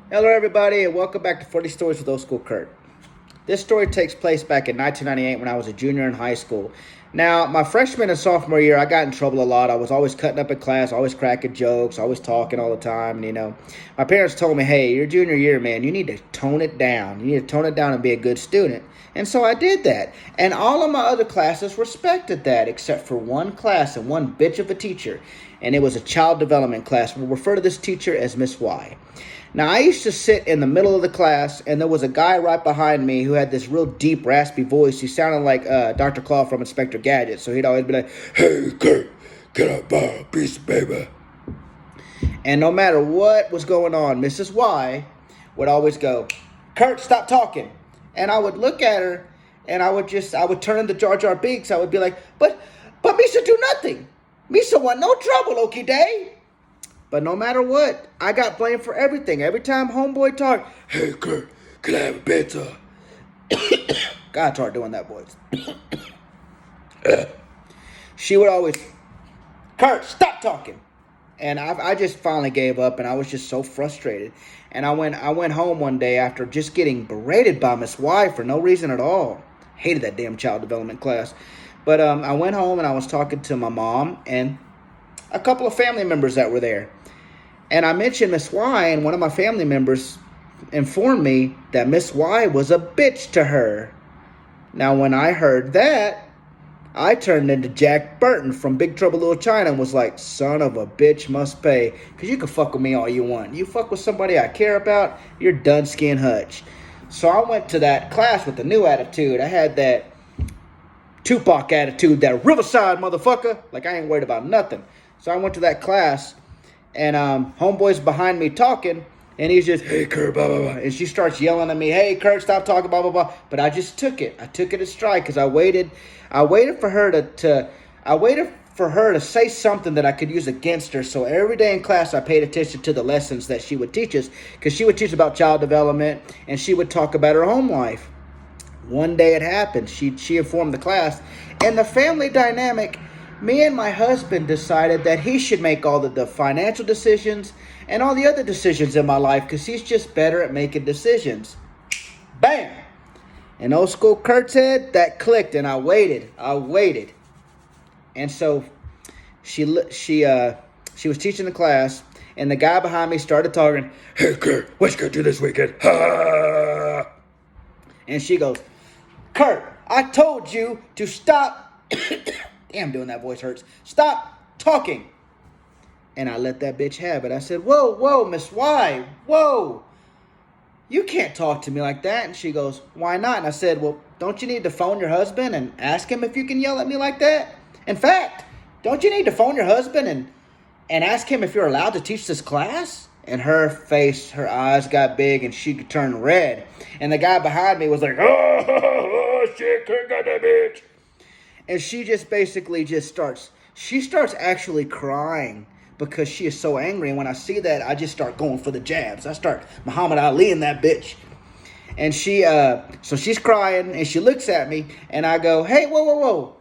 Hello, everybody, and welcome back to 40 Stories with Oldschoolcurt. This story takes place back in 1998 when I was a junior in high school. Now, my freshman and sophomore year, I got in trouble a lot. I was always cutting up in class, always cracking jokes, always talking all the time. And, my parents told me, hey, your junior year, man, you need to tone it down. You need to tone it down and be a good student. And so I did that. And all of my other classes respected that, except for one class and one bitch of a teacher. And it was a child development class. We'll refer to this teacher as Miss Y. Now, I used to sit in the middle of the class, and there was a guy right behind me who had this real deep, raspy voice. He sounded like Dr. Claw from Inspector Gadget, so he'd always be like, hey, Kurt, can I buy a piece of paper? And no matter what was going on, Mrs. Y would always go, Kurt, stop talking. And I would look at her, and I would turn into Jar Jar Binks. I would be like, but Misa do nothing. Misa want no trouble, okie day. But no matter what, I got blamed for everything. Every time homeboy talked, hey, Kurt, can I have a pizza? God, start doing that voice. She would always, Kurt, stop talking. And I just finally gave up, and I was just so frustrated. And I went home one day after just getting berated by Miss Y for no reason at all. Hated that damn child development class. But I went home, and I was talking to my mom and a couple of family members that were there. And I mentioned Miss Y, and one of my family members informed me that Miss Y was a bitch to her. Now, when I heard that, I turned into Jack Burton from Big Trouble Little China and was like, son of a bitch must pay. Because you can fuck with me all you want. You fuck with somebody I care about, you're done skin hutch. So I went to that class with a new attitude. I had that Tupac attitude, that Riverside motherfucker. Like I ain't worried about nothing. So I went to that class, and homeboy's behind me talking, and he's just, hey, Kurt, blah, blah, blah. And she starts yelling at me, hey, Kurt, stop talking, blah, blah, blah. But I just took it. I took it as stride because I waited for her to say something that I could use against her. So every day in class, I paid attention to the lessons that she would teach us, because she would teach about child development, and she would talk about her home life. One day it happened. She informed the class, and the family dynamic, me and my husband decided that he should make all the financial decisions and all the other decisions in my life because he's just better at making decisions. Bam! And Oldschoolcurt said that clicked, and I waited. And so she was teaching the class, and the guy behind me started talking, hey, Kurt, what you gonna do this weekend? And she goes, Kurt, I told you to stop. Damn, doing that voice hurts. Stop talking. And I let that bitch have it. I said, whoa, Miss Y, whoa. You can't talk to me like that. And she goes, why not? And I said, well, don't you need to phone your husband and ask him if you can yell at me like that? In fact, don't you need to phone your husband and ask him if you're allowed to teach this class? And her face, her eyes got big, and she turned red. And the guy behind me was like, oh shit, Kurt got that bitch. And she just basically starts actually crying because she is so angry. And when I see that, I just start going for the jabs. I start Muhammad Ali in that bitch. And so she's crying, and she looks at me, and I go, hey, whoa.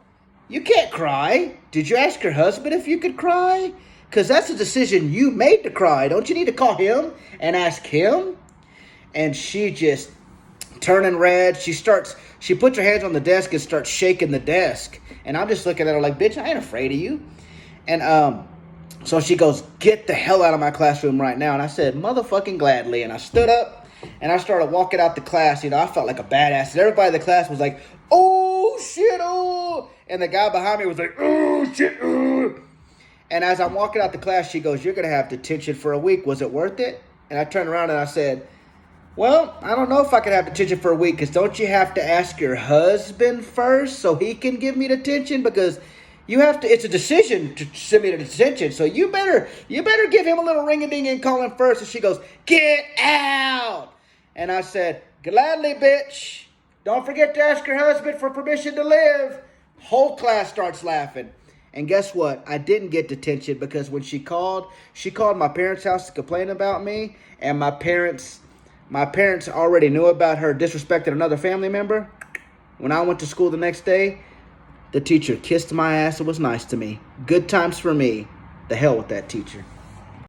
You can't cry. Did you ask your husband if you could cry? Because that's a decision you made to cry. Don't you need to call him and ask him? And she just turning red. She puts her hands on the desk and starts shaking the desk. And I'm just looking at her like, bitch, I ain't afraid of you. And so she goes, get the hell out of my classroom right now. And I said, motherfucking gladly. And I stood up and I started walking out the class. I felt like a badass. And everybody in the class was like, oh, shit, oh. And the guy behind me was like, oh, shit, oh. And as I'm walking out the class, she goes, you're going to have detention for a week. Was it worth it? And I turned around and I said, well, I don't know if I can have detention for a week, because don't you have to ask your husband first so he can give me detention? Because it's a decision to send me to detention. So you better give him a little ring-a-ding and call him first. And she goes, get out. And I said, gladly, bitch. Don't forget to ask your husband for permission to live. Whole class starts laughing. And guess what? I didn't get detention, because when she called my parents' house to complain about me, and my parents already knew about her disrespecting another family member. When I went to school the next day, the teacher kissed my ass and was nice to me. Good times for me. The hell with that teacher.